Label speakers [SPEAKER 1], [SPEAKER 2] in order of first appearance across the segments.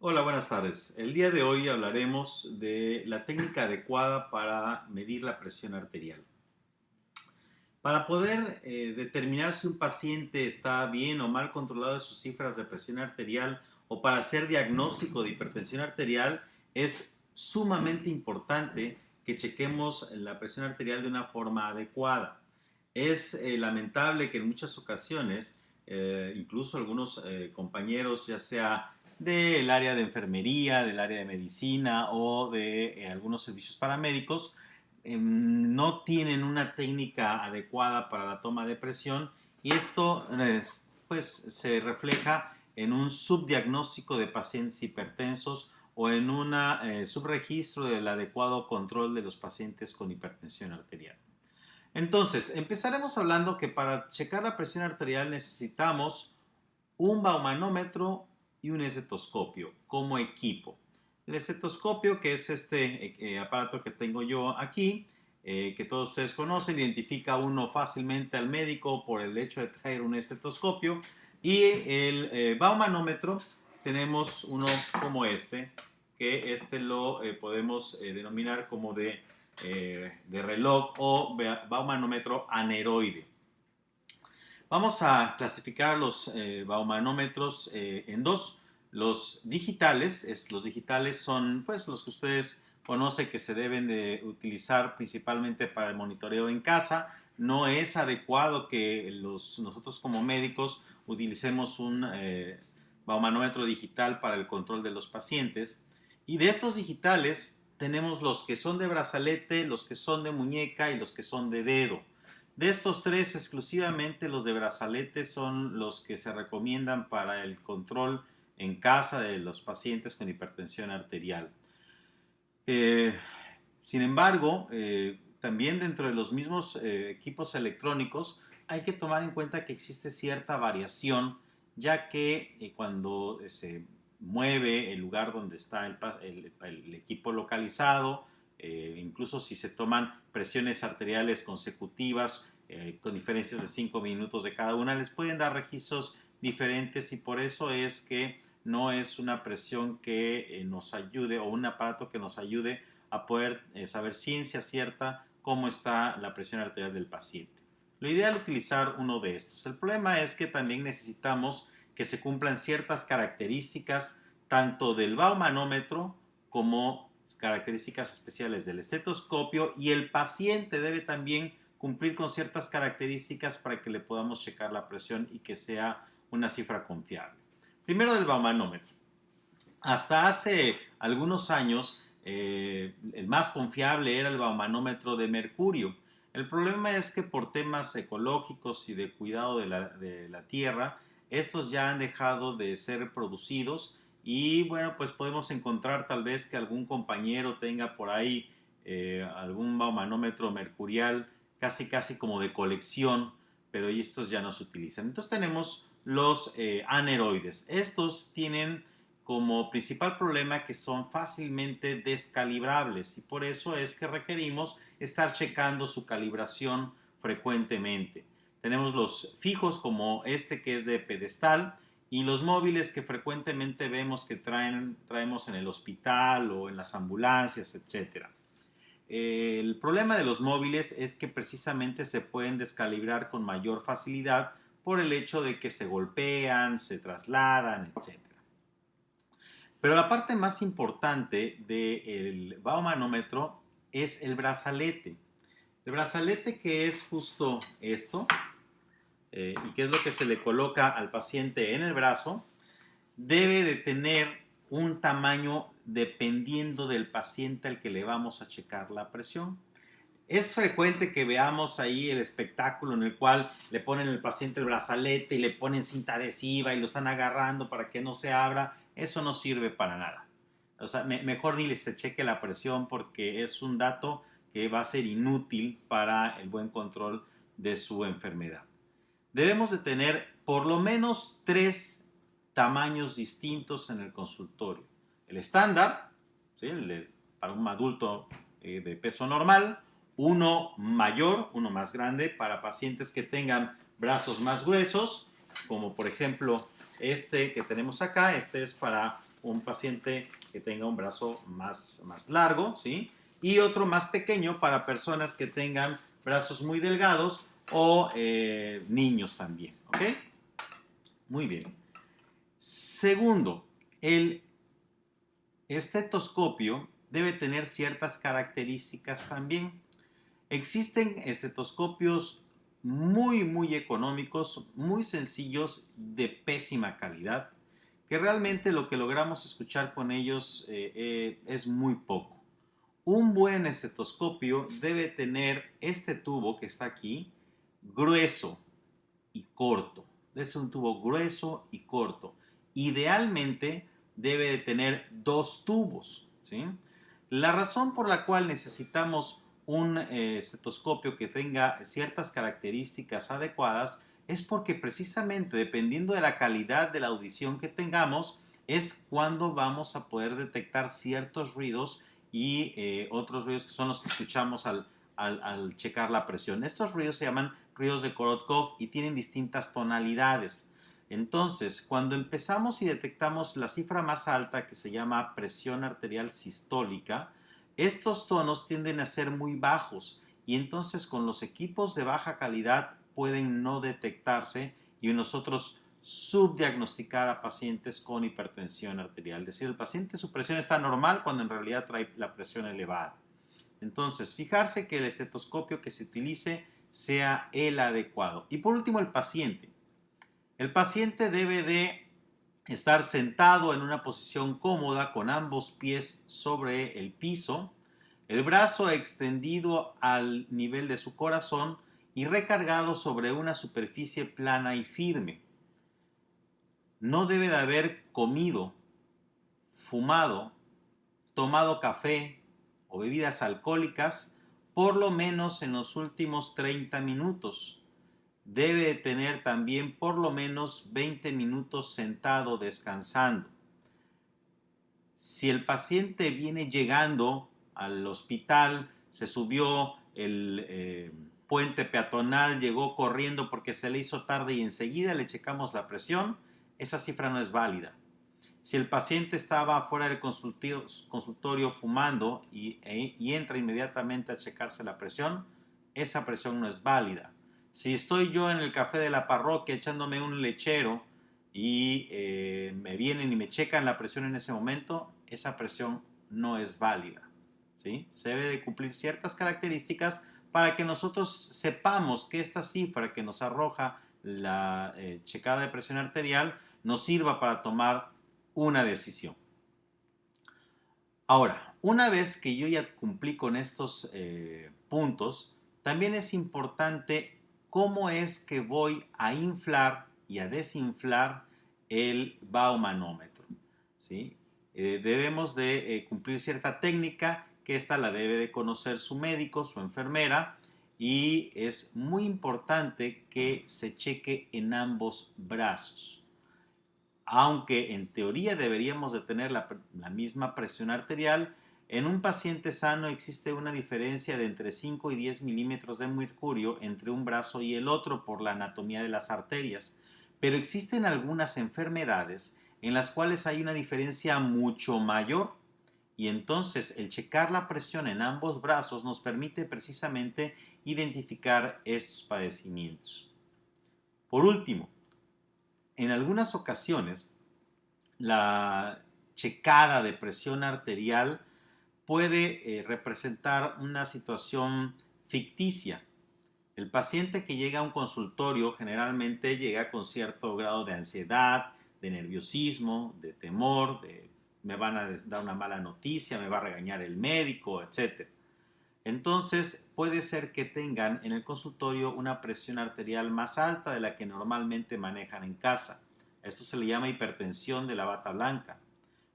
[SPEAKER 1] Hola, buenas tardes. El día de hoy hablaremos de la técnica adecuada para medir la presión arterial. Para poder determinar si un paciente está bien o mal controlado de sus cifras de presión arterial o para hacer diagnóstico de hipertensión arterial, es sumamente importante que chequemos la presión arterial de una forma adecuada. Es lamentable que en muchas ocasiones, incluso algunos compañeros, ya sea del área de enfermería, del área de medicina o de algunos servicios paramédicos, no tienen una técnica adecuada para la toma de presión y esto pues, se refleja en un subdiagnóstico de pacientes hipertensos o en un subregistro del adecuado control de los pacientes con hipertensión arterial. Entonces, empezaremos hablando que para checar la presión arterial necesitamos un baumanómetro y un estetoscopio como equipo. El estetoscopio, que es este aparato que tengo yo aquí, que todos ustedes conocen, identifica uno fácilmente al médico por el hecho de traer un estetoscopio. Y el baumanómetro, tenemos uno como este, que este lo podemos denominar como de reloj o baumanómetro aneroide. Vamos a clasificar los baumanómetros en dos. Los digitales, los digitales son pues los que ustedes conocen que se deben de utilizar principalmente para el monitoreo en casa. No es adecuado que nosotros como médicos utilicemos un baumanómetro digital para el control de los pacientes. Y de estos digitales tenemos los que son de brazalete, los que son de muñeca y los que son de dedo. De estos tres, exclusivamente los de brazalete son los que se recomiendan para el control en casa de los pacientes con hipertensión arterial. Eh, Sin embargo, también dentro de los mismos equipos electrónicos hay que tomar en cuenta que existe cierta variación, ya que cuando se mueve el lugar donde está el equipo localizado, incluso si se toman presiones arteriales consecutivas con diferencias de 5 minutos de cada una, les pueden dar registros diferentes y por eso es que no es una presión que nos ayude o un aparato que nos ayude a poder saber ciencia cierta cómo está la presión arterial del paciente. Lo ideal es utilizar uno de estos. El problema es que también necesitamos que se cumplan ciertas características tanto del baumanómetro como características especiales del estetoscopio y el paciente debe también cumplir con ciertas características para que le podamos checar la presión y que sea una cifra confiable. Primero del baumanómetro. Hasta hace algunos años el más confiable era el baumanómetro de mercurio. El problema es que por temas ecológicos y de cuidado de la tierra, estos ya han dejado de ser producidos y bueno, pues podemos encontrar tal vez que algún compañero tenga por ahí algún baumanómetro mercurial casi como de colección, pero estos ya no se utilizan. Entonces tenemos los aneroides. Estos tienen como principal problema que son fácilmente descalibrables y por eso es que requerimos estar checando su calibración frecuentemente. Tenemos los fijos como este que es de pedestal y los móviles que frecuentemente vemos que traemos en el hospital o en las ambulancias, etcétera. El problema de los móviles es que precisamente se pueden descalibrar con mayor facilidad por el hecho de que se golpean, se trasladan, etcétera. Pero la parte más importante del baumanómetro es el brazalete. El brazalete, que es justo esto, y que es lo que se le coloca al paciente en el brazo, debe de tener un tamaño dependiendo del paciente al que le vamos a checar la presión. Es frecuente que veamos ahí el espectáculo en el cual le ponen al paciente el brazalete y le ponen cinta adhesiva y lo están agarrando para que no se abra. Eso no sirve para nada. O sea, mejor ni se cheque la presión porque es un dato que va a ser inútil para el buen control de su enfermedad. Debemos de tener por lo menos 3 tamaños distintos en el consultorio. El estándar, ¿sí? Para un adulto de peso normal, uno mayor, uno más grande para pacientes que tengan brazos más gruesos, como por ejemplo este que tenemos acá. Este es para un paciente que tenga un brazo más largo, ¿sí? Y otro más pequeño para personas que tengan brazos muy delgados o niños también, ¿ok? Muy bien. Segundo, el estetoscopio debe tener ciertas características también. Existen estetoscopios muy económicos, muy sencillos, de pésima calidad, que realmente lo que logramos escuchar con ellos es muy poco. Un buen estetoscopio debe tener este tubo que está aquí, grueso y corto. Es un tubo grueso y corto. Idealmente debe de tener dos tubos, ¿sí? La razón por la cual necesitamos un estetoscopio que tenga ciertas características adecuadas es porque precisamente dependiendo de la calidad de la audición que tengamos es cuando vamos a poder detectar ciertos ruidos y otros ruidos que son los que escuchamos al checar la presión. Estos ruidos se llaman ruidos de Korotkov y tienen distintas tonalidades. Entonces, cuando empezamos y detectamos la cifra más alta, que se llama presión arterial sistólica, estos tonos tienden a ser muy bajos y entonces con los equipos de baja calidad pueden no detectarse y nosotros subdiagnosticar a pacientes con hipertensión arterial. Es decir, el paciente su presión está normal cuando en realidad trae la presión elevada. Entonces, fijarse que el estetoscopio que se utilice sea el adecuado. Y por último, el paciente. El paciente debe de estar sentado en una posición cómoda con ambos pies sobre el piso, el brazo extendido al nivel de su corazón y recargado sobre una superficie plana y firme. No debe de haber comido, fumado, tomado café o bebidas alcohólicas por lo menos en los últimos 30 minutos. Debe de tener también por lo menos 20 minutos sentado descansando. Si el paciente viene llegando al hospital, se subió el puente peatonal, llegó corriendo porque se le hizo tarde y enseguida le checamos la presión, esa cifra no es válida. Si el paciente estaba afuera del consultorio fumando y entra inmediatamente a checarse la presión, esa presión no es válida. Si estoy yo en el café de la parroquia echándome un lechero y me vienen y me checan la presión en ese momento, esa presión no es válida, ¿sí? Se debe de cumplir ciertas características para que nosotros sepamos que esta cifra que nos arroja la checada de presión arterial nos sirva para tomar una decisión. Ahora, una vez que yo ya cumplí con estos puntos, también es importante cómo es que voy a inflar y a desinflar el baumanómetro, ¿sí? Debemos de cumplir cierta técnica que esta la debe de conocer su médico, su enfermera, y es muy importante que se cheque en ambos brazos. Aunque en teoría deberíamos de tener la misma presión arterial, en un paciente sano existe una diferencia de entre 5 y 10 milímetros de mercurio entre un brazo y el otro por la anatomía de las arterias, pero existen algunas enfermedades en las cuales hay una diferencia mucho mayor y entonces el checar la presión en ambos brazos nos permite precisamente identificar estos padecimientos. Por último, en algunas ocasiones la checada de presión arterial puede representar una situación ficticia. El paciente que llega a un consultorio generalmente llega con cierto grado de ansiedad, de nerviosismo, de temor, de me van a dar una mala noticia, me va a regañar el médico, etc. Entonces puede ser que tengan en el consultorio una presión arterial más alta de la que normalmente manejan en casa. Eso se le llama hipertensión de la bata blanca.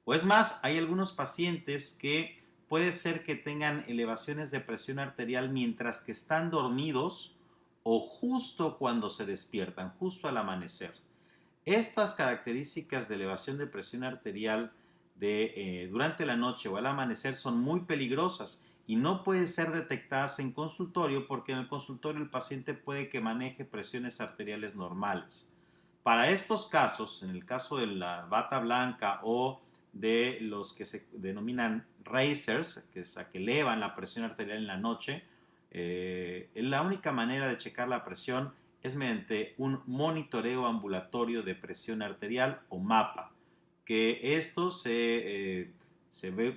[SPEAKER 1] O es más, hay algunos pacientes que puede ser que tengan elevaciones de presión arterial mientras que están dormidos o justo cuando se despiertan, justo al amanecer. Estas características de elevación de presión arterial durante la noche o al amanecer son muy peligrosas y no pueden ser detectadas en consultorio porque en el consultorio el paciente puede que maneje presiones arteriales normales. Para estos casos, en el caso de la bata blanca o de los que se denominan racers, que es a que elevan la presión arterial en la noche. La única manera de checar la presión es mediante un monitoreo ambulatorio de presión arterial o MAPA, que esto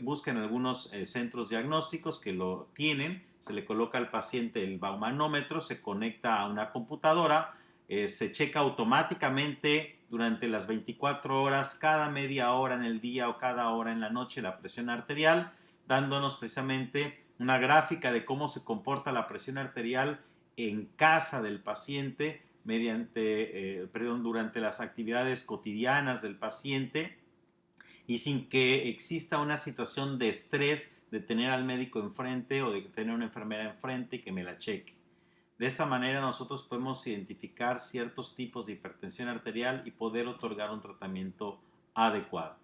[SPEAKER 1] busca en algunos centros diagnósticos que lo tienen. Se le coloca al paciente el baumanómetro, se conecta a una computadora, se checa automáticamente durante las 24 horas, cada media hora en el día o cada hora en la noche, la presión arterial, dándonos precisamente una gráfica de cómo se comporta la presión arterial en casa del paciente durante las actividades cotidianas del paciente, y sin que exista una situación de estrés de tener al médico enfrente o de tener una enfermera enfrente y que me la cheque. De esta manera nosotros podemos identificar ciertos tipos de hipertensión arterial y poder otorgar un tratamiento adecuado.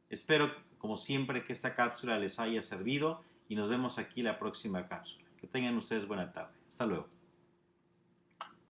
[SPEAKER 1] Espero, como siempre, que esta cápsula les haya servido y nos vemos aquí la próxima cápsula. Que tengan ustedes buena tarde. Hasta luego.